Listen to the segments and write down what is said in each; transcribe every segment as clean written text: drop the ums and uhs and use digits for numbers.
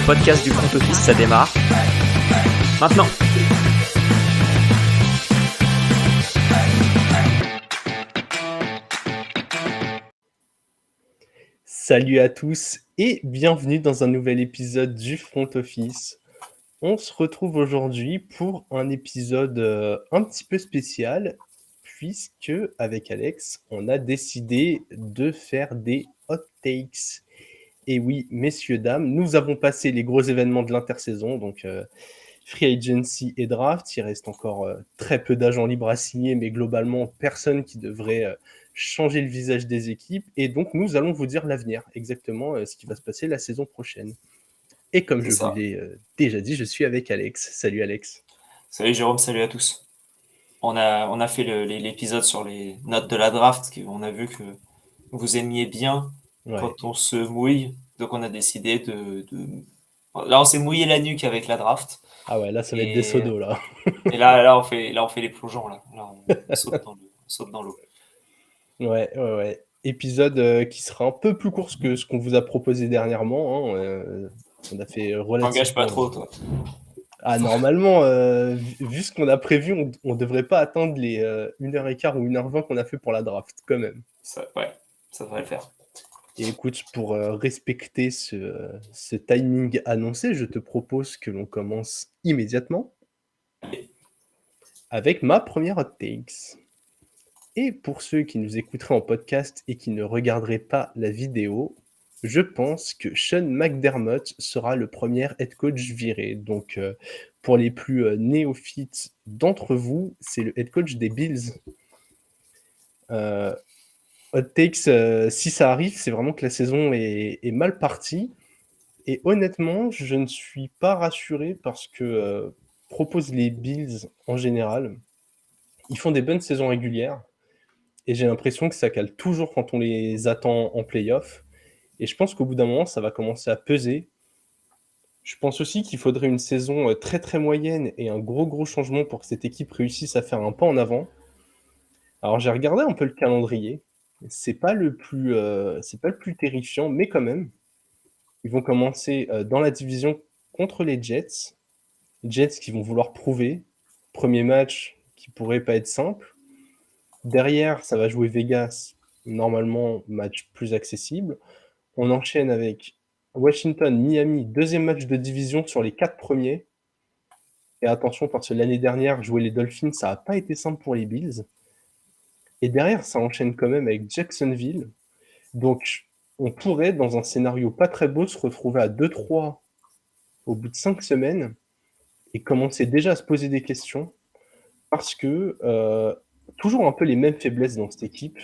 podcast du front office, ça démarre maintenant. Salut à tous et bienvenue dans un nouvel épisode du front office. On se retrouve aujourd'hui pour un épisode un petit peu spécial puisque avec Alex, on a décidé de faire des hot takes. Et oui, messieurs, dames, nous avons passé les gros événements de l'intersaison, donc free agency et draft. Il reste encore très peu d'agents libres à signer, mais globalement, personne qui devrait changer le visage des équipes. Et donc, nous allons vous dire l'avenir, exactement ce qui va se passer la saison prochaine. Et comme C'est je vous ça. l'ai déjà dit, je suis avec Alex. Salut Alex. Salut Jérôme, salut à tous. On a fait l'épisode sur les notes de la draft. On a vu que vous aimiez bien Ouais. quand on se mouille. Donc on a décidé Là, on s'est mouillé la nuque avec la draft. Ah ouais, là, ça va être des Et, sodos, là. et là, on fait les plongeons. Là, on saute dans l'eau. Ouais. Épisode qui sera un peu plus court que ce qu'on vous a proposé dernièrement. On a fait T'engages pas relativement trop, long. toi. Ah, normalement, vu ce qu'on a prévu, on devrait pas atteindre les 1h15 ou 1h20 qu'on a fait pour la draft, quand même. Ouais, ça devrait le faire. Et écoute, pour respecter ce timing annoncé, je te propose que l'on commence immédiatement avec ma première hot takes. Et pour ceux qui nous écouteraient en podcast et qui ne regarderaient pas la vidéo, je pense que Sean McDermott sera le premier head coach viré. Donc, pour les plus néophytes d'entre vous, c'est le head coach des Bills. Hot takes, si ça arrive, c'est vraiment que la saison est mal partie. Et honnêtement, je ne suis pas rassuré parce que proposent les Bills en général. Ils font des bonnes saisons régulières. Et j'ai l'impression que ça cale toujours quand on les attend en play-off. Et je pense qu'au bout d'un moment, ça va commencer à peser. Je pense aussi qu'il faudrait une saison très très moyenne et un gros changement pour que cette équipe réussisse à faire un pas en avant. Alors j'ai regardé un peu le calendrier. C'est pas le plus terrifiant, mais quand même. Ils vont commencer dans la division contre les Jets. Les Jets qui vont vouloir prouver. Premier match qui pourrait pas être simple. Derrière, ça va jouer Vegas. Normalement, match plus accessible. On enchaîne avec Washington, Miami, deuxième match de division sur les 4 premiers. Et attention, parce que l'année dernière, jouer les Dolphins, ça n'a pas été simple pour les Bills. Et derrière, ça enchaîne quand même avec Jacksonville. Donc, on pourrait, dans un scénario pas très beau, se retrouver à 2-3 au bout de 5 semaines et commencer déjà à se poser des questions. Parce que, toujours un peu les mêmes faiblesses dans cette équipe.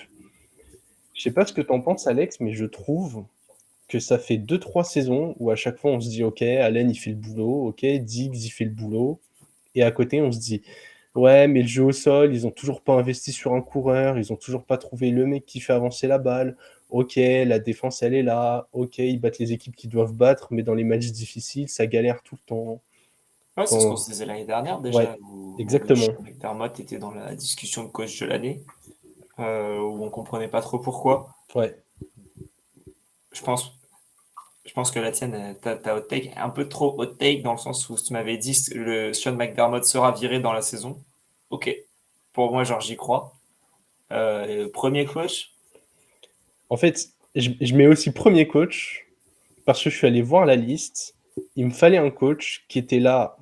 Je sais pas ce que tu en penses, Alex, mais je trouve que ça fait 2-3 saisons où à chaque fois on se dit ok, Allen il fait le boulot, ok, Diggs il fait le boulot, et à côté on se dit ouais, mais le jeu au sol, ils ont toujours pas investi sur un coureur, ils ont toujours pas trouvé le mec qui fait avancer la balle, ok, la défense elle est là, ok, ils battent les équipes qui doivent battre, mais dans les matchs difficiles ça galère tout le temps. Ouais, c'est ce qu'on Quand... se disait l'année dernière Ouais, déjà, où exactement. Sean McDermott était dans la discussion de coach de l'année, où on comprenait pas trop pourquoi. Ouais. Je pense Je pense que la tienne, ta hot take est un peu trop hot take dans le sens où tu m'avais dit que le Sean McDermott sera viré dans la saison. Ok. Pour moi, genre, j'y crois. Premier coach. En fait, je mets aussi premier coach parce que je suis allé voir la liste. Il me fallait un coach qui était là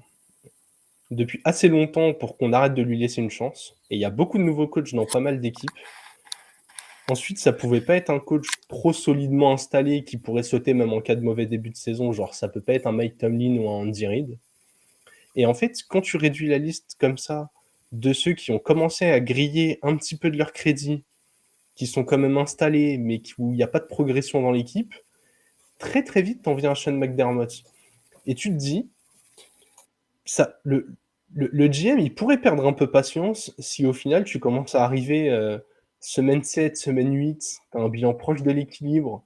depuis assez longtemps pour qu'on arrête de lui laisser une chance. Et il y a beaucoup de nouveaux coachs dans pas mal d'équipes. Ensuite, ça pouvait pas être un coach trop solidement installé qui pourrait sauter même en cas de mauvais début de saison. Genre, ça peut pas être un Mike Tomlin ou un Andy Reid. Et en fait, quand tu réduis la liste comme ça de ceux qui ont commencé à griller un petit peu de leur crédit, qui sont quand même installés, mais où il n'y a pas de progression dans l'équipe, très très vite, t'en viens à Sean McDermott. Et tu te dis, ça, le GM, il pourrait perdre un peu patience si au final tu commences à arriver semaine 7, semaine 8, tu as un bilan proche de l'équilibre.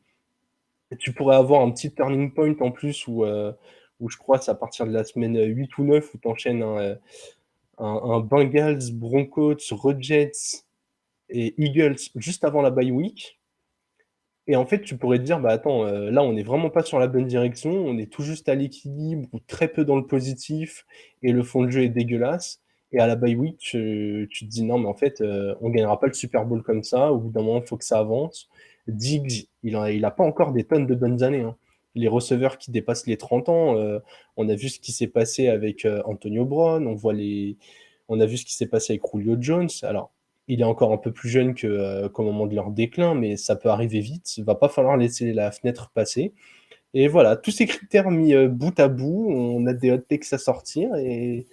Et tu pourrais avoir un petit turning point en plus où je crois c'est à partir de la semaine 8 ou 9 où tu enchaînes un Bengals, Broncos, Jets et Eagles juste avant la bye week. Et en fait, tu pourrais te dire: «Bah, attends, là, on n'est vraiment pas sur la bonne direction, on est tout juste à l'équilibre ou très peu dans le positif et le fond de jeu est dégueulasse» et à la bye week, tu te dis: «Non, mais en fait, on gagnera pas le Super Bowl comme ça, au bout d'un moment, il faut que ça avance». Diggs, il a pas encore des tonnes de bonnes années, hein. Les receveurs qui dépassent les 30 ans, on a vu ce qui s'est passé avec, Antonio Brown, on a vu ce qui s'est passé avec Julio Jones. Alors, il est encore un peu plus jeune qu'au moment de leur déclin, mais ça peut arriver vite. Il va pas falloir laisser la fenêtre passer. Et voilà, tous ces critères mis bout à bout, on a des hot takes à sortir. Et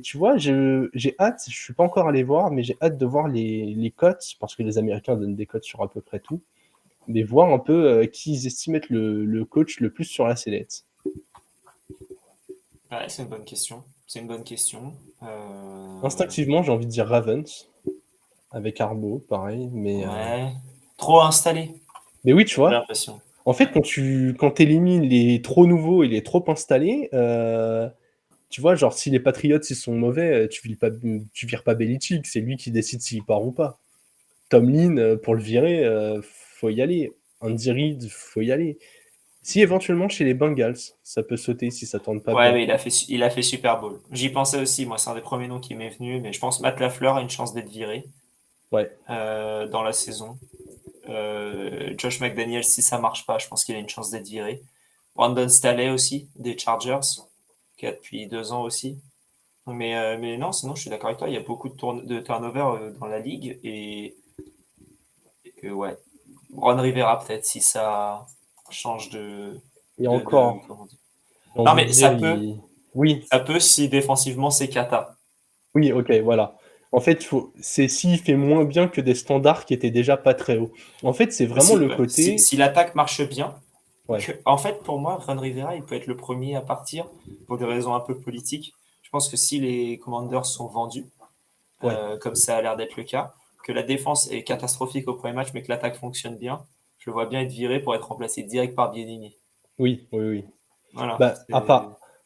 tu vois, j'ai hâte, je suis pas encore allé voir, mais j'ai hâte de voir les cotes, parce que les Américains donnent des cotes sur à peu près tout, mais voir un peu qui ils estiment être le coach le plus sur la sellette. Ouais, c'est une bonne question. C'est une bonne question. Instinctivement, j'ai envie de dire Ravens, avec Arbo, pareil, Ouais. Trop installé, mais oui, tu j'ai vois, l'impression. en fait, quand tu élimines les trop nouveaux et les trop installés, tu vois, genre, si les Patriots, ils sont mauvais, tu vires pas Belichick, c'est lui qui décide s'il part ou pas. Tomlin, pour le virer, faut y aller. Andy Reid, faut y aller. Si éventuellement chez les Bengals, ça peut sauter si ça tourne pas Ouais, bien. mais il a fait Super Bowl. J'y pensais aussi, moi, c'est un des premiers noms qui m'est venu, mais je pense que Matt LaFleur a une chance d'être viré Ouais. dans la saison. Josh McDaniels, si ça marche pas, je pense qu'il a une chance d'être viré. Brandon Staley aussi, des Chargers, qui a depuis 2 ans aussi. Mais non, sinon, je suis d'accord avec toi, il y a beaucoup de turnover dans la ligue et ouais. Ron Rivera, peut-être, si ça change Et encore, comment dire. j'ai Non, envie de mais dire, oui, ça peut si défensivement c'est cata. oui, ok, voilà. En fait, c'est s'il fait moins bien que des standards qui étaient déjà pas très hauts. En fait, c'est vraiment Si, le ouais. Si, côté. si l'attaque marche bien, Ouais, en fait, pour moi, Ron Rivera, il peut être le premier à partir pour des raisons un peu politiques. Je pense que si les Commanders sont vendus, ouais, comme ça a l'air d'être le cas, que la défense est catastrophique au premier match, mais que l'attaque fonctionne bien, je le vois bien être viré pour être remplacé direct par Bieniemy. oui, oui, oui. Voilà. Bah,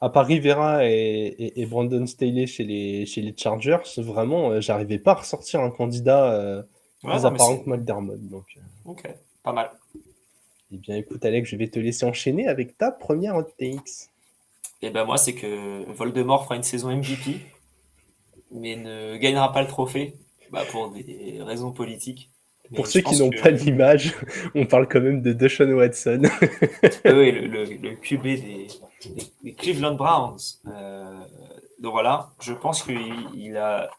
à part Rivera et Brandon Staley chez les Chargers, vraiment, j'arrivais pas à ressortir un candidat Ouais, plus non, mais apparent c'est. que McDermott. Donc, Ok, pas mal. eh bien, écoute, Alex, je vais te laisser enchaîner avec ta première hot takes. Et ben moi, c'est que Voldemort fera une saison MVP, mais ne gagnera pas le trophée, bah, pour des raisons politiques. Pour Mais je ceux qui pense n'ont que pas l'image, on parle quand même de Deshaun Watson. oui, le QB des Cleveland Browns. Donc voilà, je pense qu'il a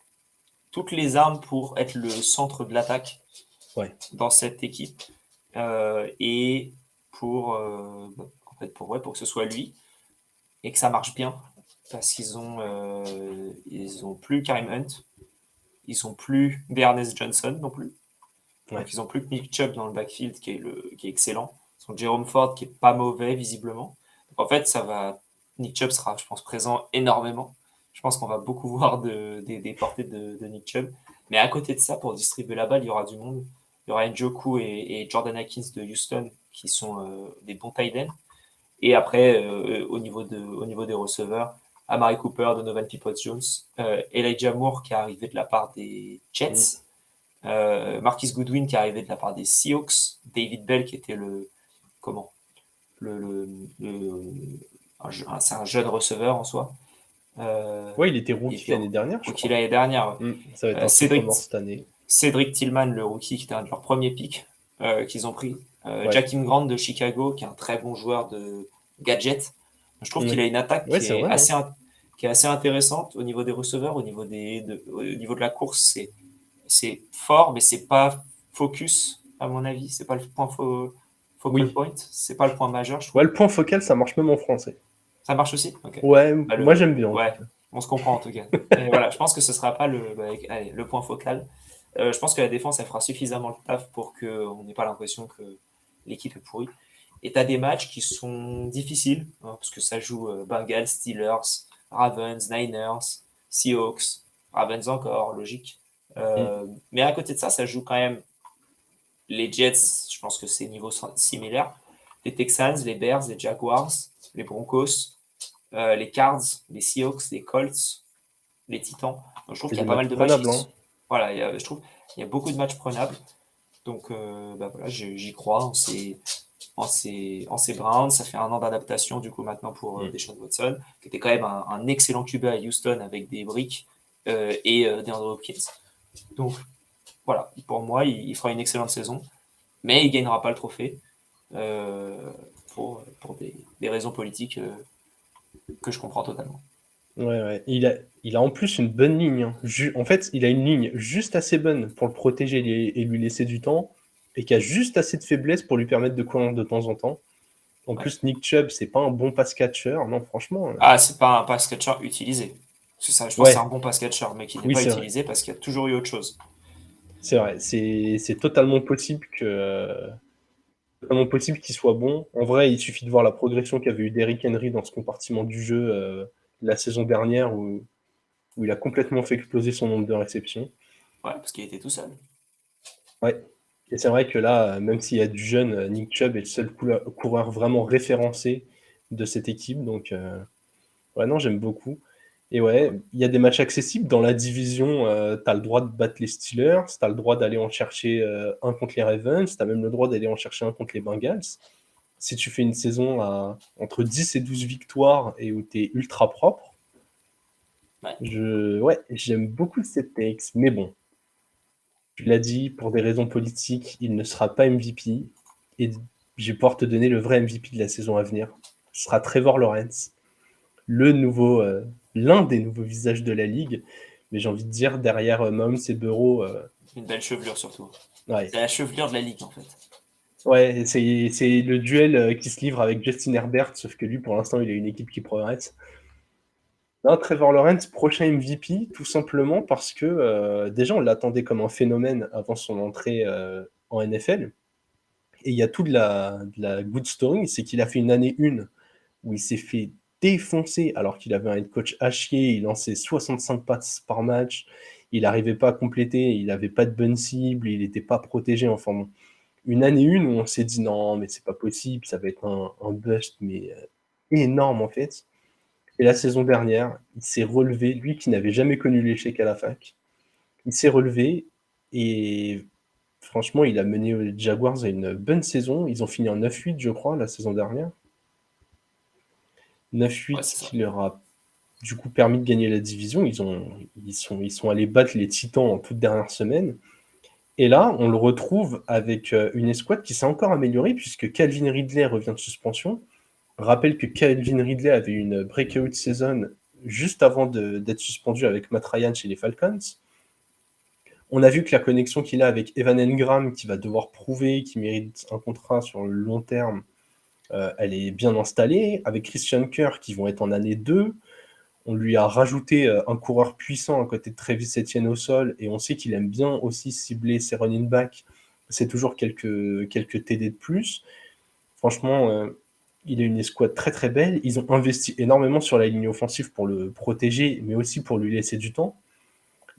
toutes les armes pour être le centre de l'attaque Ouais, dans cette équipe et en fait, ouais, pour que ce soit lui et que ça marche bien parce ils ont plus Karim Hunt, ils ont plus D'Ernest Johnson non plus, ouais. donc ils ont plus que Nick Chubb dans le backfield qui est excellent. Ils ont Jerome Ford qui est pas mauvais visiblement. Donc en fait, Nick Chubb sera, je pense, présent énormément. Je pense qu'on va beaucoup voir des portées de Nick Chubb. Mais à côté de ça, pour distribuer la balle, il y aura du monde. Il y aura Njoku et Jordan Akins de Houston qui sont des bons tight ends. Et après, au niveau des receveurs, Amari Cooper, Donovan Peoples-Jones, Elijah Moore qui est arrivé de la part des Mm. Jets, Marquis Goodwin qui est arrivé de la part des Seahawks, David Bell qui était comment, c'est un jeune receveur en soi. Ouais, il était Il rookie était l'année dernière, je rookie crois. l'année dernière. Ça va être un Cédric, sophomore cette année. Cédric Tillman, le rookie, qui était un de leurs premiers picks qu'ils ont pris. Ouais. Jakim Grant de Chicago, qui est un très bon joueur de gadget. Je trouve qu'il Oui. a une attaque Ouais, c'est vrai, hein. qui est assez intéressante au niveau des receveurs, au niveau de la course. C'est fort, mais c'est pas focus, à mon avis. C'est pas le point focal Oui. point. C'est pas le point majeur, je Ouais, trouve. le point focal, ça marche même en français. Ça marche aussi? Ok. Ouais, Bah, moi j'aime bien en tout ouais, cas. on se comprend en tout cas. Et voilà, je pense que ce sera pas allez, le point focal. Je pense que la défense, elle fera suffisamment le taf pour qu'on n'ait pas l'impression que l'équipe est pourrie. Et tu as des matchs qui sont difficiles, hein, parce que ça joue Bengals, Steelers, Ravens, Niners, Seahawks, Ravens encore, logique. Mm. Mais à côté de ça, ça joue quand même les Jets, je pense que c'est niveau similaire. Les Texans, les Bears, les Jaguars, les Broncos, les Cards, les Seahawks, les Colts, les Titans. Donc, je trouve C'est qu'il y des a pas matchs mal de matchs prenables, hein. voilà, je trouve qu'il y a beaucoup de matchs prenables. Donc voilà, j'y crois en ces Browns. Ça fait 1 an d'adaptation du coup maintenant pour Deshaun Watson, qui était quand même un excellent QB à Houston avec des briques et DeAndre Hopkins. Donc voilà, pour moi, il fera une excellente saison, mais il gagnera pas le trophée pour des raisons politiques que je comprends totalement. Ouais. Il a en plus une bonne ligne, hein. En fait, il a une ligne juste assez bonne pour le protéger et lui laisser du temps, et qui a juste assez de faiblesse pour lui permettre de courir de temps en temps. En Ouais. plus, Nick Chubb, c'est pas un bon pass catcher. Non, franchement. Ah, c'est pas un pass catcher utilisé. C'est ça, je pense que c'est un Ouais, bon pass catcher, mais qui n'est oui, pas c'est vrai. utilisé parce qu'il y a toujours eu autre chose. C'est vrai. C'est totalement possible qu'il soit bon. En vrai, il suffit de voir la progression qu'avait eu Derrick Henry dans ce compartiment du jeu la saison dernière où il a complètement fait exploser son nombre de réceptions. Ouais, parce qu'il était tout seul. Ouais. Et c'est vrai que là, même s'il y a du jeune, Nick Chubb est le seul coureur vraiment référencé de cette équipe. Donc, ouais, non, j'aime beaucoup. Et ouais, il y a des matchs accessibles. Dans la division, tu as le droit de battre les Steelers, tu as le droit d'aller en chercher un contre les Ravens, tu as même le droit d'aller en chercher un contre les Bengals. Si tu fais une saison à entre 10 et 12 victoires et où tu es ultra propre, Ouais. j'aime beaucoup cette takes. Mais bon, tu l'as dit, pour des raisons politiques, il ne sera pas MVP. Et je vais pouvoir te donner le vrai MVP de la saison à venir. Ce sera Trevor Lawrence, l'un des nouveaux visages de la ligue. Mais j'ai envie de dire, derrière Mahomes et Burrow, Une belle chevelure surtout. ouais, C'est la chevelure de la ligue en fait. ouais, c'est le duel qui se livre avec Justin Herbert, sauf que lui, pour l'instant, il a une équipe qui progresse. Non, Trevor Lawrence, prochain MVP, tout simplement parce que déjà, on l'attendait comme un phénomène avant son entrée en NFL. Et il y a tout de la good story, c'est qu'il a fait une année 1 où il s'est fait défoncer alors qu'il avait un head coach à chier, il lançait 65 passes par match, il n'arrivait pas à compléter, il n'avait pas de bonne cible, il n'était pas protégé. Enfin bon, une année 1 où on s'est dit non, mais c'est pas possible, ça va être un bust, mais énorme en fait. Et la saison dernière, il s'est relevé, lui qui n'avait jamais connu l'échec à la fac, il s'est relevé et franchement, il a mené les Jaguars à une bonne saison. Ils ont fini en 9-8, je crois, la saison dernière. Ouais, 9-8 c'est ça. qui leur a du coup permis de gagner la division. Ils sont allés battre les Titans en toute dernière semaine. Et là, on le retrouve avec une escouade qui s'est encore améliorée puisque Calvin Ridley revient de suspension. Rappelle que Calvin Ridley avait une breakout season juste avant d'être suspendu avec Matt Ryan chez les Falcons. On a vu que la connexion qu'il a avec Evan Engram, qui va devoir prouver qu'il mérite un contrat sur le long terme, elle est bien installée. Avec Christian Kirk, qui vont être en année 2, on lui a rajouté un coureur puissant à côté de Travis Etienne au sol, et on sait qu'il aime bien aussi cibler ses running backs. C'est toujours quelques TD de plus. Franchement, il a une escouade très très belle. Ils ont investi énormément sur la ligne offensive pour le protéger, mais aussi pour lui laisser du temps.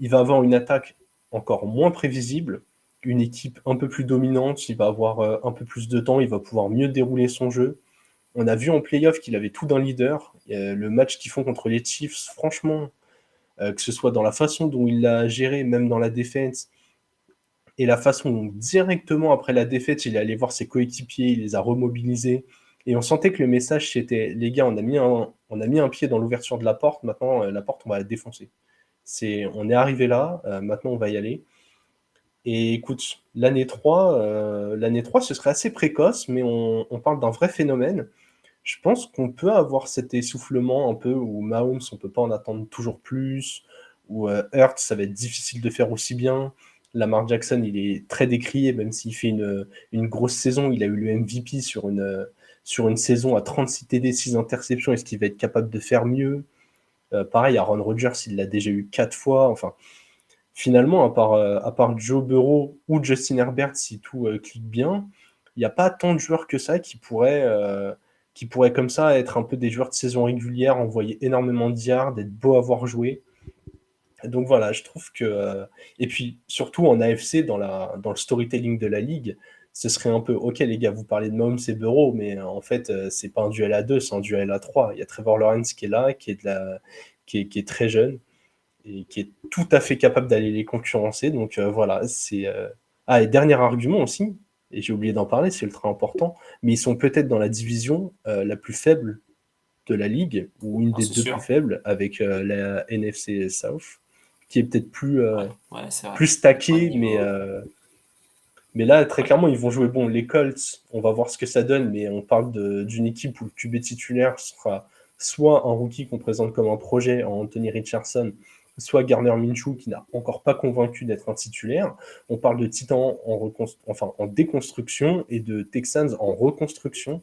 Il va avoir une attaque encore moins prévisible, une équipe un peu plus dominante, il va avoir un peu plus de temps, il va pouvoir mieux dérouler son jeu. On a vu en playoff qu'il avait tout d'un leader. Le match qu'ils font contre les Chiefs, franchement, que ce soit dans la façon dont il l'a géré, même dans la défaite, et la façon dont directement après la défaite, il est allé voir ses coéquipiers, il les a remobilisés. Et on sentait que le message, c'était les gars, on a mis un pied dans l'ouverture de la porte, maintenant la porte, on va la défoncer. On est arrivé là, maintenant on va y aller. Et écoute, l'année 3, ce serait assez précoce, mais on parle d'un vrai phénomène. Je pense qu'on peut avoir cet essoufflement un peu où Mahomes, on peut pas en attendre toujours plus, où Hurts, ça va être difficile de faire aussi bien. Lamar Jackson, il est très décrié, même s'il fait une grosse saison. Il a eu le MVP sur une saison à 36 TD, 6 interceptions. Est-ce qu'il va être capable de faire mieux? Pareil, Aaron Rodgers, il l'a déjà eu 4 fois. Enfin, finalement, à part Joe Burrow ou Justin Herbert, si tout clique bien, il n'y a pas tant de joueurs que ça qui pourraient comme ça être un peu des joueurs de saison régulière, envoyer énormément de yards, être beau à voir jouer. Donc voilà, je trouve que. Et puis surtout en AFC, dans le storytelling de la ligue, ce serait un peu OK, les gars, vous parlez de Mahomes et Burrow, mais en fait, c'est pas un duel à 2, c'est un duel à 3. Il y a Trevor Lawrence qui est là, qui est très jeune et qui est tout à fait capable d'aller les concurrencer. Donc voilà, Ah, et dernier argument aussi, et j'ai oublié d'en parler, c'est ultra important, mais ils sont peut-être dans la division la plus faible de la ligue, ou une Non, des c'est deux plus sûr. faibles, avec la NFC South, qui est peut-être plus, Ouais, c'est vrai. plus stackée, Niveau... mais là, très Ouais. clairement, ils vont jouer. Bon, les Colts, on va voir ce que ça donne, mais on parle d'une équipe où le QB titulaire sera soit un rookie qu'on présente comme un projet en Anthony Richardson, soit Gardner Minshew qui n'a encore pas convaincu d'être un titulaire. On parle de Titans en déconstruction et de Texans en reconstruction.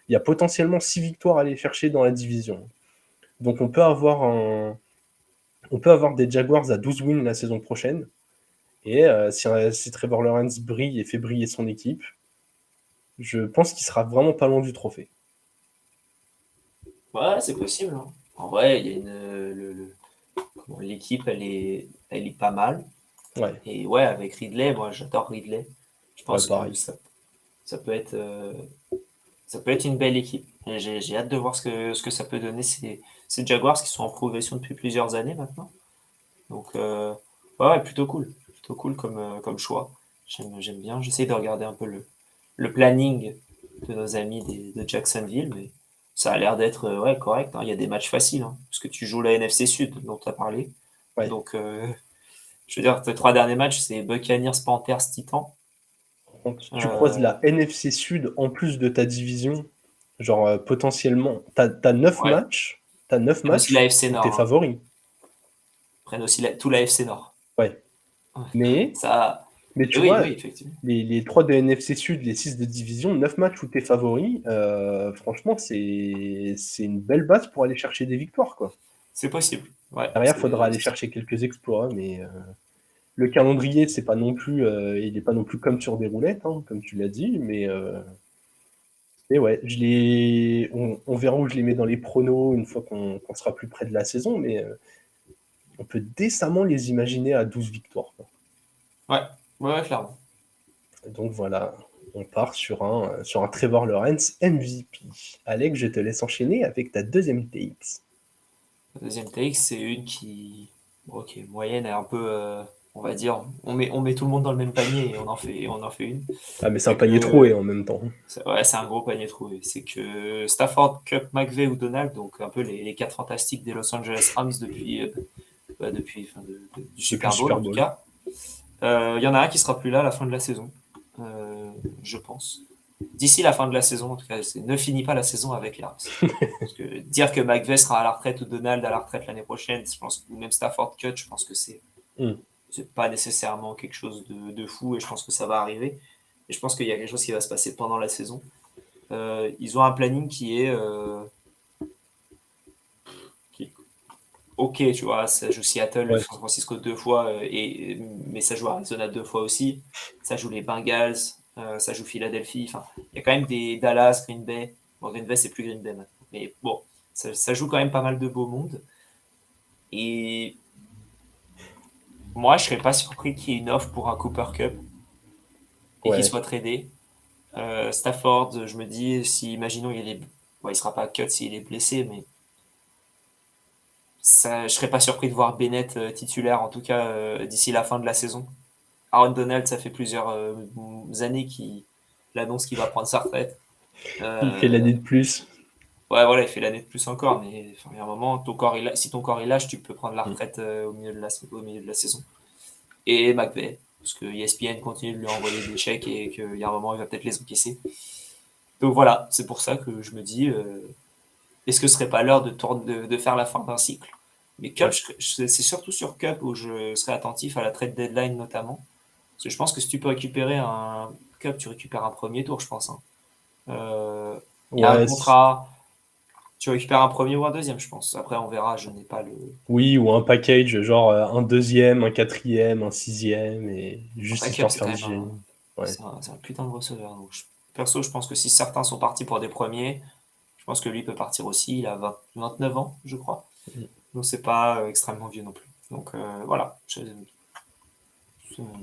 Il y a potentiellement 6 victoires à aller chercher dans la division. Donc on peut avoir des Jaguars à 12 wins la saison prochaine. Et si Trevor Lawrence brille et fait briller son équipe, je pense qu'il sera vraiment pas loin du trophée. Ouais, c'est possible, hein. En vrai, il y a l'équipe, elle est pas mal. Ouais, Et ouais, avec Ridley, moi j'adore Ridley. Je ouais, pense que pareil. ça peut être, ça peut être une belle équipe. Et j'ai hâte de voir ce que ça peut donner ces Jaguars qui sont en progression depuis plusieurs années maintenant. Donc, ouais, plutôt cool comme choix. J'aime bien. J'essaie de regarder un peu le planning de nos amis de Jacksonville, mais ça a l'air d'être ouais, correct, hein. Il y a des matchs faciles, hein, parce que tu joues la NFC Sud, dont tu as parlé. Ouais. Donc, je veux dire, tes 3 derniers matchs, c'est Buccaneers, Panthers, Titans. Quand tu croises Euh, la NFC Sud en plus de ta division, genre potentiellement, t'as 9 ouais. matchs, t'as 9 Ils prennent aussi la matchs FC où t'es Nord, hein. favori. Ils prennent aussi tout la FC Nord. Ouais. Ouais. Mais, Ça. mais Et tu oui, vois, oui, effectivement. les 3 de NFC Sud, les 6 de division, 9 matchs où t'es favori, franchement, c'est une belle base pour aller chercher des victoires, quoi. C'est possible. Ouais, Derrière, il faudra aller chercher quelques exploits, mais le calendrier, c'est pas non plus, il n'est pas non plus comme sur des roulettes, hein, comme tu l'as dit, mais ouais, on verra où je les mets dans les pronos une fois qu'on sera plus près de la saison, mais on peut décemment les imaginer à 12 victoires, quoi. ouais, ouais, clairement. Donc voilà, on part sur un Trevor Lawrence MVP. Alex, je te laisse enchaîner avec ta deuxième takes. La deuxième take, c'est une qui, bon, ok, moyenne et un peu, on va dire, on met tout le monde dans le même panier et on en fait une. Ah, mais c'est un C'est panier troué que, en même temps. ouais, c'est un gros panier trouvé. C'est que Stafford, Cup, McVay ou Donald, donc un peu les quatre fantastiques des Los Angeles Rams enfin, du Depuis le Super Bowl Super en tout Bowl. cas. Il y en a un qui sera plus là à la fin de la saison, je pense. D'ici la fin de la saison, en tout cas, ne finis pas la saison avec les Rams. Parce que dire que McVay sera à la retraite ou Donald à la retraite l'année prochaine, je pense, ou même Stafford Cut, je pense que Mm. c'est pas nécessairement quelque chose de fou et je pense que ça va arriver. Et je pense qu'il y a quelque chose qui va se passer pendant la saison. Ils ont un planning qui est ok, tu vois, ça joue Seattle, Ouais. San Francisco 2 fois, mais ça joue Arizona 2 fois aussi. Ça joue les Bengals, ça joue Philadelphie. Enfin, il y a quand même des Dallas, Green Bay. Bon, Green Bay, c'est plus Green Bay maintenant. Mais bon, ça joue quand même pas mal de beau monde. Et moi, je serais pas surpris qu'il y ait une offre pour un Cooper Cup et qu'il Ouais. soit tradé. Stafford, je me dis, si imaginons il sera pas cut s'il est blessé, mais ça, je serais pas surpris de voir Bennett titulaire en tout cas d'ici la fin de la saison. Aaron Donald, ça fait plusieurs années qu'il annonce qu'il va prendre sa retraite. Il fait Euh, l'année de plus. ouais, voilà, il fait l'année de plus encore, mais enfin, il y a un moment, si ton corps est lâche, tu peux prendre la Mm. retraite au milieu de la saison. Et McVay, parce que ESPN continue de lui envoyer des chèques et qu'il y a un moment, il va peut-être les encaisser. Donc voilà, c'est pour ça que je me dis, est-ce que ce serait pas l'heure de faire la fin d'un cycle? Mais Cup, Ouais. c'est surtout sur Cup où je serai attentif à la trade deadline notamment. Parce que je pense que si tu peux récupérer un Cup, tu récupères un premier tour, je pense, hein. Il y a un Ouais, contrat, tu récupères un premier ou un deuxième, je pense. Après, on verra, je n'ai pas le. oui, ou un package, genre un deuxième, un quatrième, un sixième, et juste Après, Cup, histoire de c'est faire quand du même génie. Ouais. c'est un putain de receveur. Donc, perso, je pense que si certains sont partis pour des premiers, je pense que lui peut partir aussi. Il a 29 ans, je crois. Mm. Donc, c'est pas extrêmement vieux non plus. Donc, voilà.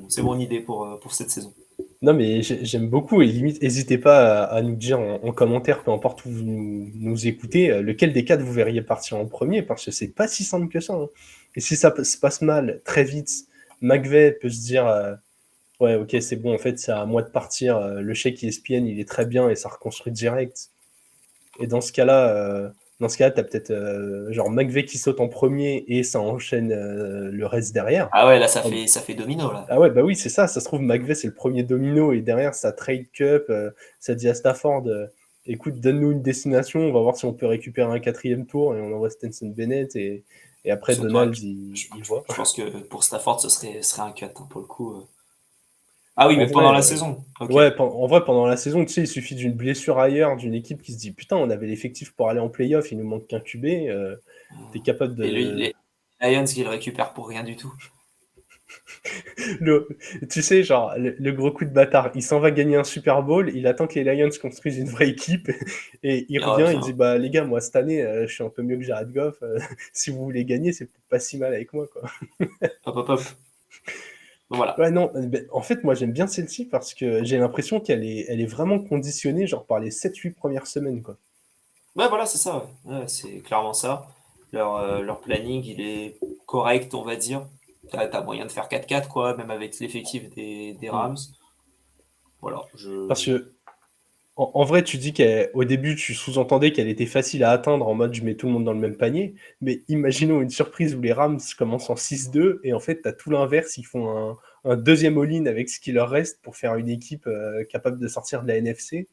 C'est mon idée pour cette saison. Non, mais j'aime beaucoup, et limite, n'hésitez pas à nous dire en commentaire, peu importe où vous nous écoutez, lequel des quatre vous verriez partir en premier, parce que c'est pas si simple que ça, hein. Et si ça se passe mal très vite, McVay peut se dire Ouais, ok, c'est bon, en fait, c'est à moi de partir. Le chèque ESPN, il est très bien et ça reconstruit direct. Et dans ce cas-là, t'as peut-être genre McVay qui saute en premier et ça enchaîne le reste derrière. Ah ouais, là, ça En- fait domino, là. Ah ouais, bah oui, c'est ça. Ça se trouve, McVay, c'est le premier domino et derrière, ça trade cup. Ça dit à Stafford, écoute, donne-nous une destination, on va voir si on peut récupérer un 4e tour et on envoie Stenson Bennett et après Surtout, un- Donald, je, il voit. je pense que pour Stafford, ce serait un cut, hein, pour le coup. Ah oui, En mais pendant vrai, la saison. Ok. ouais, en vrai, pendant la saison, tu sais, il suffit d'une blessure ailleurs, d'une équipe qui se dit putain, on avait l'effectif pour aller en playoff, il nous manque qu'un QB. T'es capable Et lui, de. les Lions qui le récupèrent pour rien du tout. Le- Tu sais, genre, le gros coup de bâtard, il s'en va gagner un Super Bowl, il attend que les Lions construisent une vraie équipe, et il Il revient, il dit revient. bah les gars, moi cette année, je suis un peu mieux que Jared Goff, si vous voulez gagner, c'est peut-être pas si mal avec moi, quoi. Hop, hop, hop. Donc voilà. Ouais, non, ben, en fait, moi j'aime bien celle-ci parce que j'ai l'impression elle est vraiment conditionnée, genre par les 7-8 premières semaines, quoi. Ouais, voilà, c'est ça. Ouais. Ouais, c'est clairement ça. Leur planning, il est correct, on va dire. T'as moyen de faire 4-4, quoi, même avec l'effectif des Mm. Rams. Voilà. Parce que en vrai, tu dis qu'au début, tu sous-entendais qu'elle était facile à atteindre en mode je mets tout le monde dans le même panier. Mais imaginons une surprise où les Rams commencent en 6-2 et en fait, tu as tout l'inverse. Ils font un deuxième all-in avec ce qui leur reste pour faire une équipe capable de sortir de la NFC.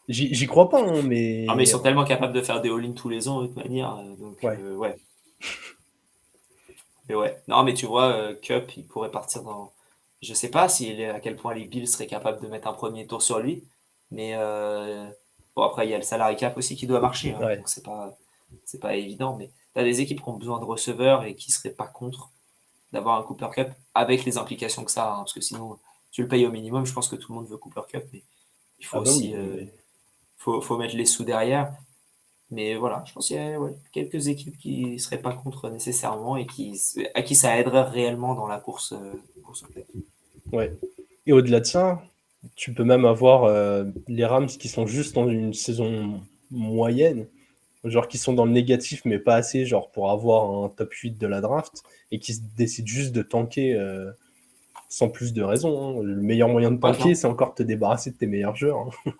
J'y crois pas, hein, Non, mais ils mais sont tellement capables de faire des all-in tous les ans, de toute manière. Donc, ouais. ouais. Mais ouais. Non, mais tu vois, Cup, il pourrait partir dans. Je sais pas à quel point les Bills seraient capables de mettre un premier tour sur lui. Mais bon, après, il y a le salary cap aussi qui doit marcher, hein, Ouais. donc c'est pas évident. Mais tu as des équipes qui ont besoin de receveurs et qui seraient pas contre d'avoir un Cooper Cup avec les implications que ça a, hein, parce que sinon, tu le payes au minimum. Je pense que tout le monde veut Cooper Cup, mais il faut Ah bah aussi oui. Mais faut mettre les sous derrière. Mais voilà, je pense qu'il y a ouais, quelques équipes qui seraient pas contre nécessairement et à qui ça aiderait réellement dans la course au play. ouais. Et au-delà de ça, tu peux même avoir les Rams qui sont juste dans une saison moyenne, genre qui sont dans le négatif mais pas assez genre pour avoir un top 8 de la draft et qui décident juste de tanker sans plus de raison, hein. Le meilleur moyen de Ouais, tanker, non, c'est encore te débarrasser de tes meilleurs joueurs, hein.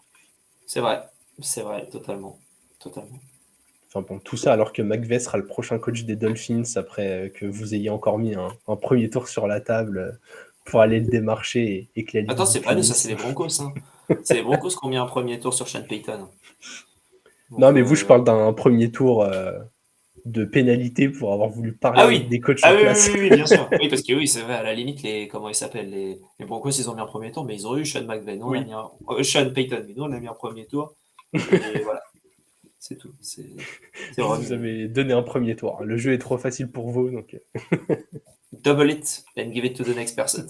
c'est vrai, totalement, totalement. Enfin bon, tout ça alors que McVay sera le prochain coach des Dolphins après que vous ayez encore mis un premier tour sur la table pour aller le démarcher et que la ligue Attends, vous c'est pas nous, ça c'est punisse. les Broncos, hein. C'est les Broncos qui ont mis un premier tour sur Sean Payton. Non Donc, mais vous, je parle d'un premier tour de pénalité pour avoir voulu ah parler avec oui, des coachs ah en oui, oui, place. oui, oui, bien sûr. Oui, parce que oui, c'est vrai, à la limite, comment ils s'appellent, les Broncos, ils ont mis un premier tour, mais ils ont eu Sean McVay. Nous, on a Oui, mis Sean Payton, mais nous, on a mis un premier tour. Et voilà, c'est tout. C'est vous vraiment vous avez donné un premier tour. Le jeu est trop facile pour vous, donc double it and give it to the next person.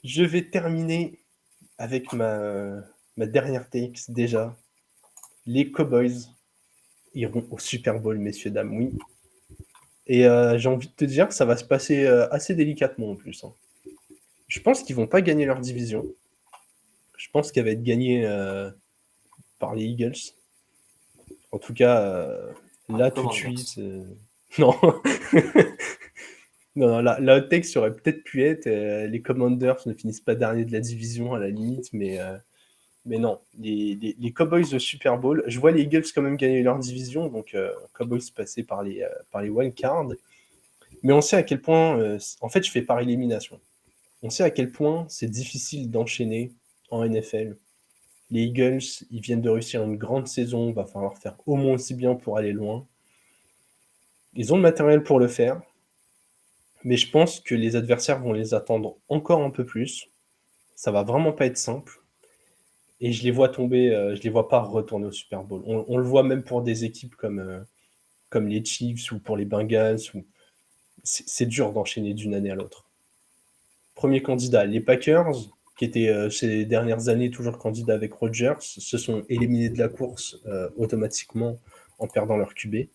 je vais terminer avec ma dernière take déjà. Les Cowboys iront au Super Bowl, messieurs, dames, oui. Et j'ai envie de te dire que ça va se passer assez délicatement en plus, hein. Je pense qu'ils vont pas gagner leur division. Je pense qu'elle va être gagnée par les Eagles. En tout cas, Par les là tout de Commanders. suite. Non. Non, non, la hot take, ça aurait peut-être pu être les Commanders ne finissent pas dernier de la division à la limite, mais non. Les Cowboys au Super Bowl, je vois les Eagles quand même gagner leur division, donc Cowboys passer par les wildcards. Mais on sait à quel point, en fait, je fais par élimination. On sait à quel point c'est difficile d'enchaîner en NFL. Les Eagles, ils viennent de réussir une grande saison, il va falloir faire au moins aussi bien pour aller loin. Ils ont le matériel pour le faire, mais je pense que les adversaires vont les attendre encore un peu plus. Ça va vraiment pas être simple. Et je les vois tomber, je les vois pas retourner au Super Bowl. On le voit même pour des équipes comme les Chiefs ou pour les Bengals. C'est dur d'enchaîner d'une année à l'autre. Premier candidat, les Packers, qui étaient ces dernières années toujours candidats avec Rodgers, se sont éliminés de la course automatiquement en perdant leur QB.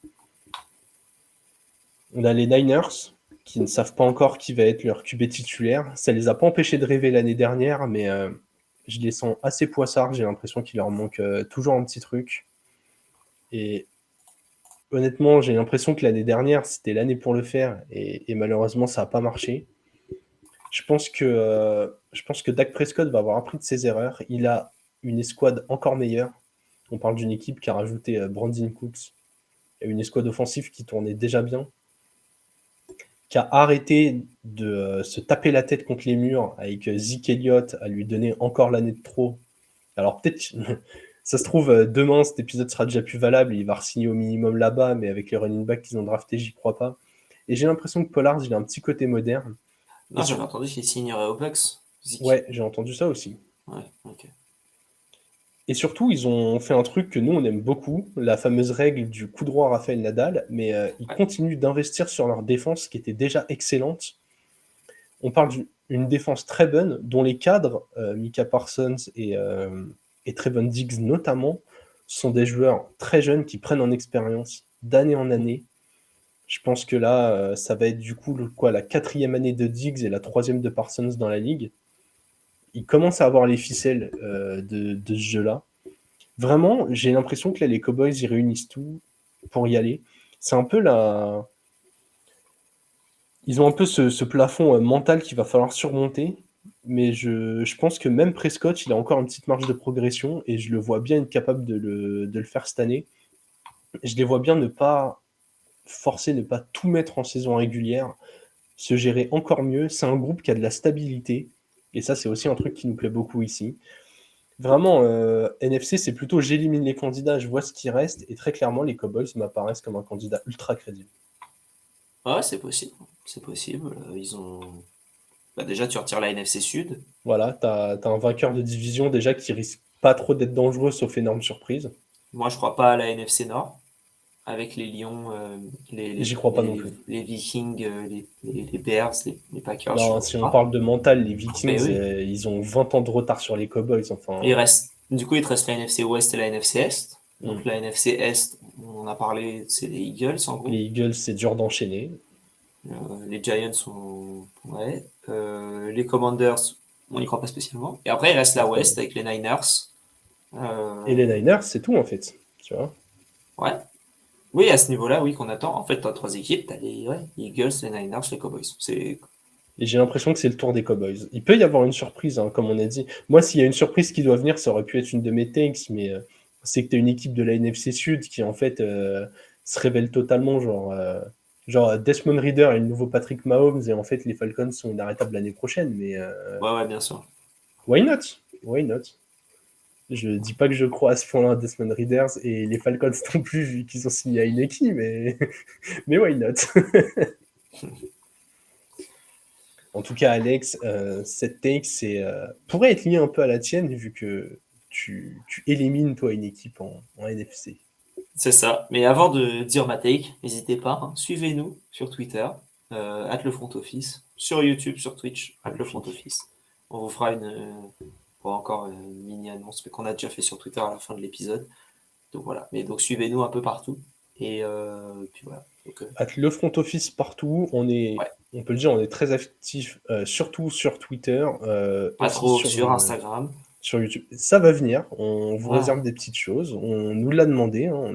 On a les Niners, qui ne savent pas encore qui va être leur QB titulaire. Ça les a pas empêchés de rêver l'année dernière, mais je les sens assez poissards. J'ai l'impression qu'il leur manque toujours un petit truc. Et honnêtement, j'ai l'impression que l'année dernière, c'était l'année pour le faire et malheureusement, ça n'a pas marché. Je pense que Dak Prescott va avoir appris de ses erreurs. Il a une escouade encore meilleure. On parle d'une équipe qui a rajouté Brandon Cooks et une escouade offensive qui tournait déjà bien, qui a arrêté de se taper la tête contre les murs avec Zeke Elliott à lui donner encore l'année de trop. Alors peut-être, ça se trouve, demain, cet épisode sera déjà plus valable, il va re-signer au minimum là-bas, mais avec les running backs qu'ils ont draftés, j'y crois pas. Et j'ai l'impression que Pollard, il a un petit côté moderne. Non, j'avais entendu qu'il signerait aux Bucks. Zeke. Ouais, j'ai entendu ça aussi. Ouais, ok. Et surtout, ils ont fait un truc que nous, on aime beaucoup, la fameuse règle du coup droit Rafael Nadal, mais ils continuent d'investir sur leur défense qui était déjà excellente. On parle d'une défense très bonne, dont les cadres, Micah Parsons et Trevon Diggs notamment, sont des joueurs très jeunes qui prennent en expérience d'année en année. Je pense que là, ça va être du coup la 4e année de Diggs et la 3e de Parsons dans la ligue. Ils commencent à avoir les ficelles de ce jeu-là. Vraiment, j'ai l'impression que là, les Cowboys, ils réunissent tout pour y aller. C'est un peu la... Ils ont un peu ce plafond mental qu'il va falloir surmonter, mais je pense que même Prescott, il a encore une petite marge de progression, et je le vois bien être capable de le faire cette année. Je les vois bien ne pas forcer, ne pas tout mettre en saison régulière, se gérer encore mieux. C'est un groupe qui a de la stabilité, et ça, c'est aussi un truc qui nous plaît beaucoup ici. Vraiment, NFC, c'est plutôt j'élimine les candidats, je vois ce qui reste, et très clairement, les Cowboys m'apparaissent comme un candidat ultra crédible. Ouais, c'est possible. C'est possible. Ils ont. Bah, déjà, tu retires la NFC Sud. Voilà, t'as un vainqueur de division déjà qui risque pas trop d'être dangereux, sauf énorme surprise. Moi, je crois pas à la NFC Nord. Avec les Lions, J'y crois pas non plus. les Vikings, les Bears, les Packers. Non, si on parle de mental, les Vikings, oui. Ils ont 20 ans de retard sur les Cowboys. Enfin, Du coup, il te reste la NFC Ouest et la NFC Est. Donc la NFC Est, on en a parlé, c'est les Eagles en gros. Les Eagles, c'est dur d'enchaîner. Les Giants sont. Ouais. Les Commanders, on n'y croit pas spécialement. Et après, il reste la West avec les Niners. Et les Niners, c'est tout en fait. Tu vois. Ouais. Oui, à ce niveau-là, oui, qu'on attend. En fait, t'as 3 équipes, t'as les Eagles, les Niners, les Cowboys. Et j'ai l'impression que c'est le tour des Cowboys. Il peut y avoir une surprise, hein, comme on a dit. Moi, s'il y a une surprise qui doit venir, ça aurait pu être une de mes takes, mais c'est que tu as une équipe de la NFC Sud qui, en fait, se révèle totalement, genre Desmond Ridder et le nouveau Patrick Mahomes, et en fait, les Falcons sont inarrêtables l'année prochaine, mais... ouais, bien sûr. Why not? Why not? Je dis pas que je crois à ce point-là à Desmond Ridder et les Falcons non plus, vu qu'ils ont signé à une équipe, mais why not? En tout cas, Alex, cette take pourrait être liée un peu à la tienne, vu que tu élimines, toi, une équipe en NFC. C'est ça. Mais avant de dire ma take, n'hésitez pas, hein, suivez-nous sur Twitter, @lefrontoffice, sur YouTube, sur Twitch, @lefrontoffice. On vous fera encore une mini-annonce, mais qu'on a déjà fait sur Twitter à la fin de l'épisode. Donc voilà. Mais donc suivez-nous un peu partout. Et puis voilà. Donc, Le front office partout, on peut le dire, on est très actif, surtout sur Twitter. pas aussi trop sur Instagram. Sur YouTube. Ça va venir, on vous réserve des petites choses. On nous l'a demandé, hein,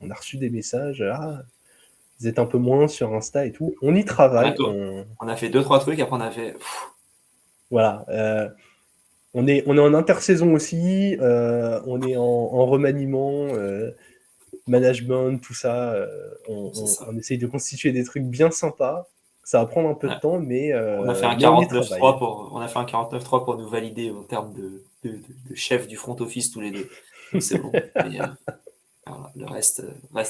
on a reçu des messages. Ah, vous êtes un peu moins sur Insta et tout. On y travaille. On a fait 2-3 trucs, après on a fait. Voilà. On est en intersaison aussi, on est en remaniement, management, tout ça. On essaye de constituer des trucs bien sympas. Ça va prendre un peu de temps, mais on a fait un 49.3 on a fait un 49.3 pour nous valider en termes de chef du front office tous les deux. Donc c'est bon. Mais, voilà, le reste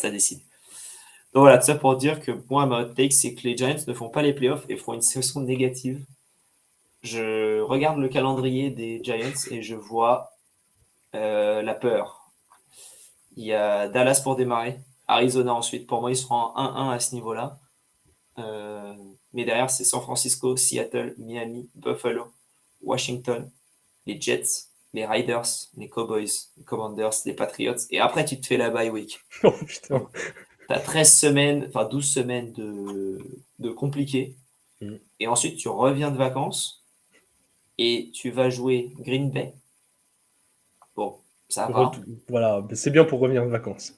à décider. Donc voilà, tout ça pour dire que moi, ma hot take, c'est que les Giants ne font pas les playoffs et font une saison négative. Je regarde le calendrier des Giants et je vois la peur. Il y a Dallas pour démarrer, Arizona ensuite. Pour moi, ils seront en 1-1 à ce niveau-là. Mais derrière, c'est San Francisco, Seattle, Miami, Buffalo, Washington, les Jets, les Riders, les Cowboys, les Commanders, les Patriots. Et après, tu te fais la bye week. Oh putain. Tu as 13 semaines, enfin 12 semaines de compliqués. Et ensuite, tu reviens de vacances et tu vas jouer Green Bay. Bon, ça va. Voilà, c'est bien pour revenir de vacances.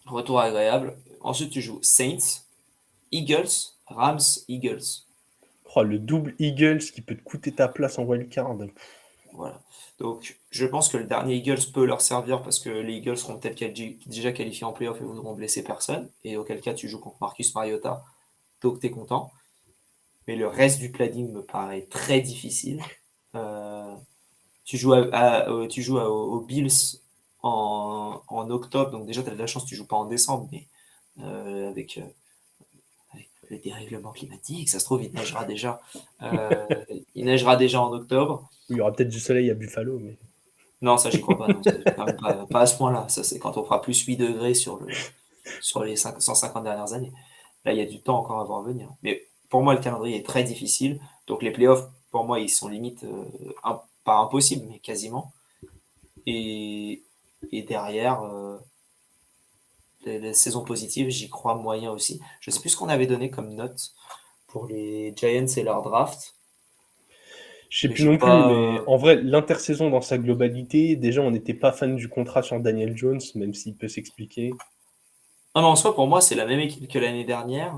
Retour agréable. Ensuite, tu joues Saints, Eagles, Rams, Eagles. Oh, le double Eagles qui peut te coûter ta place en wildcard. Voilà. Donc, je pense que le dernier Eagles peut leur servir parce que les Eagles seront peut-être déjà qualifiés en playoff et voudront blesser personne. Et auquel cas, tu joues contre Marcus Mariota. Donc, tu es content. Mais le reste du planning me paraît très difficile. Euh, aux Bills en octobre. Donc, déjà, tu as de la chance, tu joues pas en décembre. Mais avec le dérèglement climatique, ça se trouve, il neigera déjà. Il neigera déjà en octobre. Il y aura peut-être du soleil à Buffalo, mais. Non, ça, j'y crois pas. Non, c'est quand même pas à ce point-là. Ça, c'est quand on fera plus 8 degrés sur les 150 dernières années. Là, il y a du temps encore à voir venir. Mais pour moi, le calendrier est très difficile. Donc, les playoffs, pour moi, ils sont limite, pas impossibles, mais quasiment. Et, et derrière, les saisons positives, j'y crois moyen aussi. Je sais plus ce qu'on avait donné comme note pour les Giants et leur draft. Je sais Mais plus j'ai non plus, mais pas. en vrai, l'intersaison dans sa globalité, déjà, on n'était pas fan du contrat sur Daniel Jones, même s'il peut s'expliquer. Non, mais en soi, pour moi, c'est la même équipe que l'année dernière,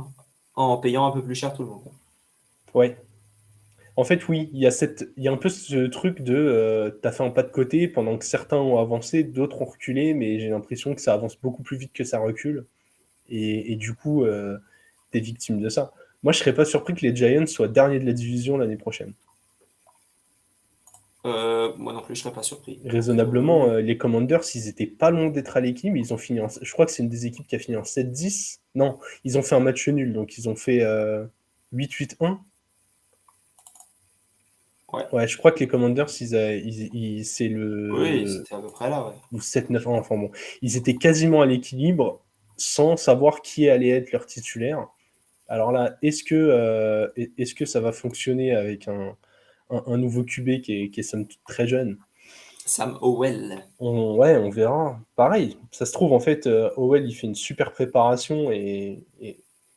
en payant un peu plus cher tout le monde. Ouais. En fait, oui, il y a un peu ce truc de t'as fait un pas de côté pendant que certains ont avancé, d'autres ont reculé, mais j'ai l'impression que ça avance beaucoup plus vite que ça recule. Et du coup, t'es victime de ça. Moi, je serais pas surpris que les Giants soient derniers de la division l'année prochaine. Moi non plus, je serais pas surpris. Donc, Raisonnablement, les Commanders, ils étaient pas loin d'être à l'équilibre. Ils ont fini je crois que c'est une des équipes qui a fini en 7-10. Non, ils ont fait un match nul, donc ils ont fait 8-8-1. ouais. Ouais, je crois que les Commanders, c'est Oui, le c'était à peu près là, ouais. ou 7-9-1. Enfin bon, ils étaient quasiment à l'équilibre sans savoir qui allait être leur titulaire. Alors là, est-ce que ça va fonctionner avec un nouveau QB qui est somme toute très jeune? Sam Howell. Ouais, on verra. Pareil, ça se trouve, en fait, Howell, il fait une super préparation et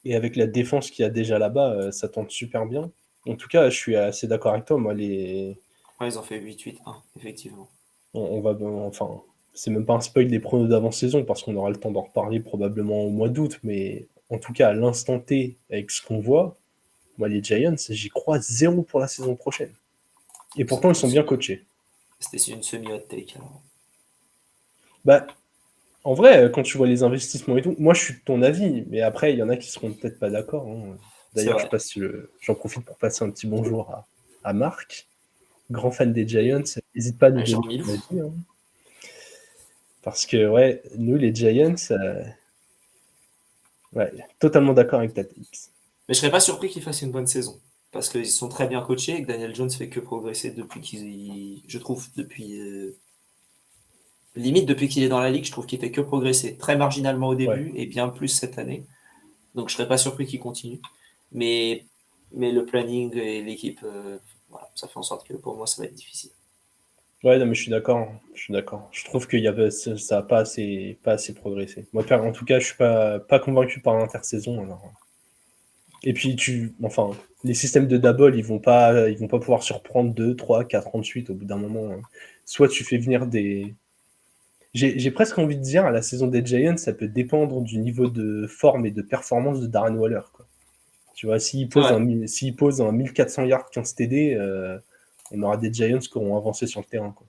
avec la défense qu'il y a déjà là-bas, ça tente super bien. En tout cas, je suis assez d'accord avec toi. Moi, Ouais, ils ont fait 8-8-1, effectivement. on va, enfin, c'est même pas un spoil des pronos d'avant-saison parce qu'on aura le temps d'en reparler probablement au mois d'août, mais en tout cas, à l'instant T, avec ce qu'on voit, moi, les Giants, j'y crois zéro pour la saison prochaine. Et pourtant, ils sont bien coachés. C'était une semi-hot take, alors. Bah, en vrai, quand tu vois les investissements et tout, moi je suis de ton avis, mais après, il y en a qui seront peut-être pas d'accord, hein. C'est D'ailleurs, vrai. j'en profite pour passer un petit bonjour à Marc, grand fan des Giants. N'hésite pas à nous donner Jean Milou. ton avis, hein. Parce que, ouais, nous, les Giants, ouais, totalement d'accord avec ta take. Mais je serais pas surpris qu'ils fassent une bonne saison. Parce qu'ils sont très bien coachés et que Daniel Jones fait que progresser depuis je trouve, depuis. Limite, depuis qu'il est dans la ligue, je trouve qu'il fait que progresser. Très marginalement au Ouais, début et bien plus cette année. Donc je serais pas surpris qu'il continue. Mais, mais le planning et l'équipe, voilà, ça fait en sorte que pour moi, ça va être difficile. ouais, non, mais je suis d'accord. Je suis d'accord. Je trouve qu'il y a, ça a pas assez progressé. Moi, en tout cas, je suis pas convaincu par l'intersaison. Alors. Et puis, enfin, les systèmes de double, ils vont pas pouvoir surprendre 2, 3, 4 ans de suite au bout d'un moment, hein. Soit tu fais venir des. J'ai presque envie de dire, à la saison des Giants, ça peut dépendre du niveau de forme et de performance de Darren Waller, quoi. Tu vois, C'est vrai, s'il pose un 1400 yards 15 TD, on aura des Giants qui auront avancé sur le terrain, quoi.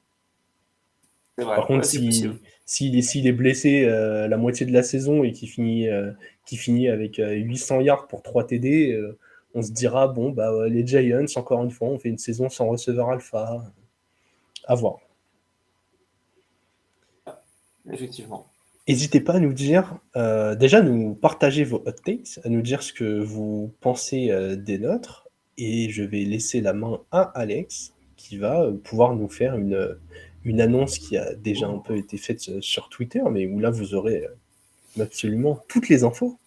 c'est Par vrai. contre, Ouais, c'est possible. s'il est blessé la moitié de la saison et qu'il finit avec 800 yards pour 3 TD, on se dira, bon, bah, les Giants, encore une fois, on fait une saison sans receveur alpha. À voir. Effectivement. N'hésitez pas à nous dire, déjà nous partager vos hot takes, à nous dire ce que vous pensez des nôtres, et je vais laisser la main à Alex, qui va pouvoir nous faire une annonce qui a déjà un peu été faite sur Twitter, mais où là vous aurez absolument toutes les infos.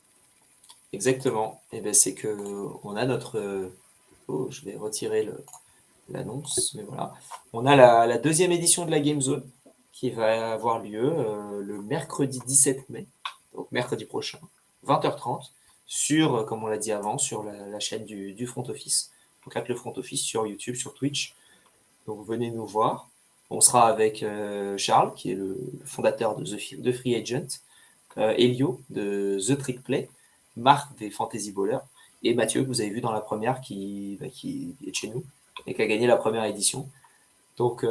Exactement. Et ben c'est que on a notre. Oh, je vais retirer l'annonce, mais voilà. On a la deuxième édition de la Game Zone qui va avoir lieu le mercredi 17 mai, donc mercredi prochain, 20h30, sur, comme on l'a dit avant, sur la chaîne du Front Office. Donc avec le Front Office sur YouTube, sur Twitch. Donc venez nous voir. On sera avec Charles, qui est le fondateur de Free Agent, Elio de The Trick Play, Marc des Fantasy Ballers et Mathieu que vous avez vu dans la première qui est de chez nous et qui a gagné la première édition. Donc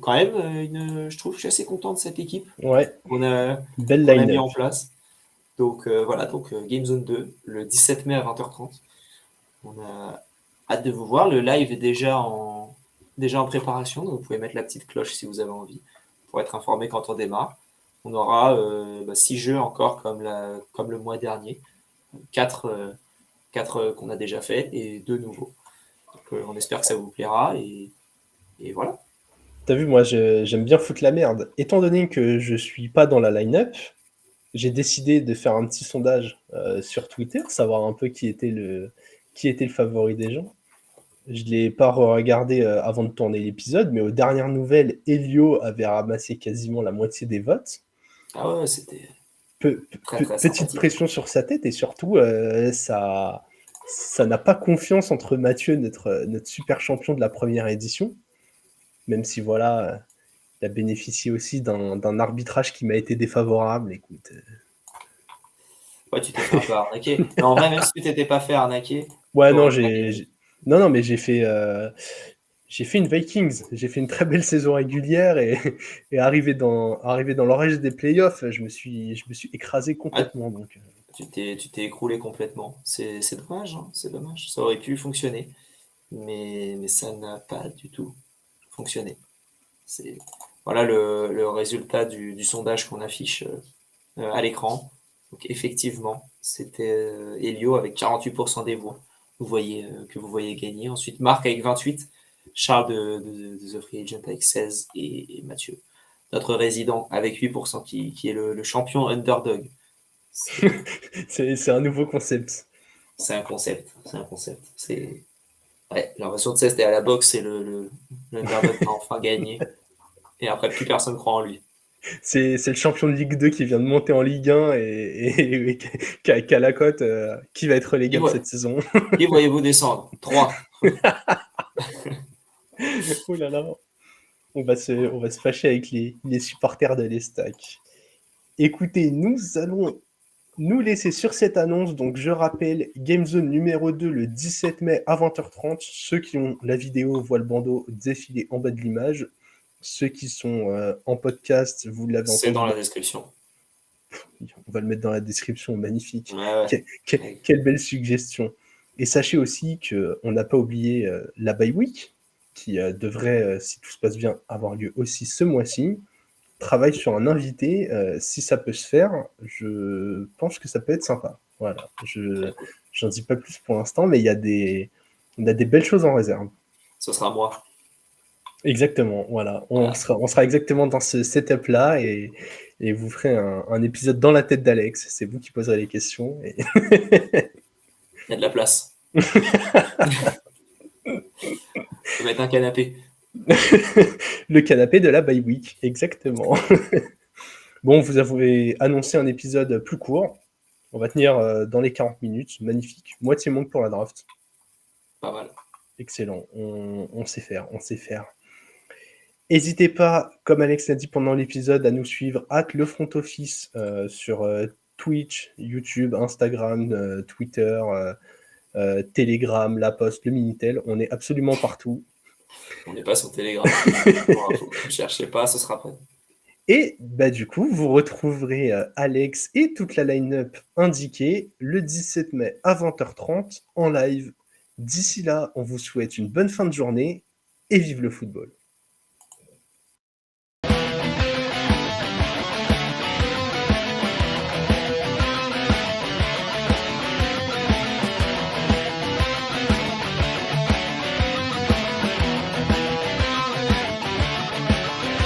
quand même, je trouve que je suis assez content de cette équipe Ouais, qu'on a belle mis line-up. en place. Donc voilà, Game Zone 2, le 17 mai à 20h30. On a hâte de vous voir. Le live est déjà en préparation, donc vous pouvez mettre la petite cloche si vous avez envie pour être informé quand on démarre. On aura 6 jeux encore comme le mois dernier. 4 qu'on a déjà fait et 2 nouveaux. Donc, on espère que ça vous plaira et voilà. T'as vu, moi, j'aime bien foutre la merde. Étant donné que je suis pas dans la line-up, j'ai décidé de faire un petit sondage sur Twitter, savoir un peu qui était le favori des gens. Je l'ai pas regardé avant de tourner l'épisode, mais aux dernières nouvelles, Elio avait ramassé quasiment la moitié des votes. Ah ouais, c'était très Petite sympathique. pression sur sa tête et surtout, ça n'a pas confiance entre Mathieu, notre super champion de la première édition, même si voilà, il a bénéficié aussi d'un arbitrage qui m'a été défavorable. Écoute, Ouais, tu t'es fait un peu arnaquer. Mais en vrai, même si tu t'étais pas fait arnaquer, ouais, non, t'aurais pas gagné. non, mais j'ai fait une Vikings. J'ai fait une très belle saison régulière et arrivé dans l'orage des playoffs, je me suis écrasé Ah, complètement. Donc, tu t'es écroulé complètement. C'est dommage, hein, c'est dommage. Ça aurait pu fonctionner, mais ça n'a pas du tout fonctionné. C'est voilà le résultat du sondage qu'on affiche à l'écran. Donc effectivement, c'était Elio avec 48% des voix. Que vous voyez gagner. Ensuite, Marc avec 28, Charles de The Free Agent avec 16 et Mathieu, notre résident, avec 8%, qui est le champion underdog. c'est un nouveau concept. C'est un concept. C'est un concept. Ouais, j'ai l'impression de ça, c'était à la boxe et l'underdog a enfin gagné. Et après, plus personne croit en lui. C'est le champion de Ligue 2 qui vient de monter en Ligue 1 et qui a la cote qui va être relégable cette saison. Qui voyez-vous descendre 3. Oh là là. On va se fâcher avec les supporters de l'Estac. Écoutez, nous allons nous laisser sur cette annonce. Donc, je rappelle, Game Zone numéro 2 le 17 mai à 20h30. Ceux qui ont la vidéo voient le bandeau défiler en bas de l'image. Ceux qui sont en podcast, vous l'avez C'est entendu. dans la description. On va le mettre dans la description, magnifique. Ouais. Quelle belle suggestion. Et sachez aussi qu'on n'a pas oublié la bye week, qui devrait, si tout se passe bien, avoir lieu aussi ce mois-ci. Travaille sur un invité, si ça peut se faire, je pense que ça peut être sympa. Voilà, j'en dis pas plus pour l'instant, mais on a des belles choses en réserve. Ce sera moi. Exactement, voilà. On sera exactement dans ce setup-là et vous ferez un épisode dans la tête d'Alex. C'est vous qui poserez les questions. Et... Il y a de la place. On peut mettre un canapé. Le canapé de la bye week, exactement. Bon, vous avez annoncé un épisode plus court. On va tenir dans les 40 minutes. Magnifique. Moitié manque pour la draft. Pas mal. Excellent. On sait faire, on sait faire. N'hésitez pas, comme Alex l'a dit pendant l'épisode, à nous suivre @le front office sur Twitch, YouTube, Instagram, Twitter, Telegram, La Poste, le Minitel. On est absolument partout. On n'est pas sur Telegram. Ne cherchez pas, ce sera prêt. Et bah, du coup, vous retrouverez Alex et toute la line-up indiquée le 17 mai à 20h30 en live. D'ici là, on vous souhaite une bonne fin de journée et vive le football.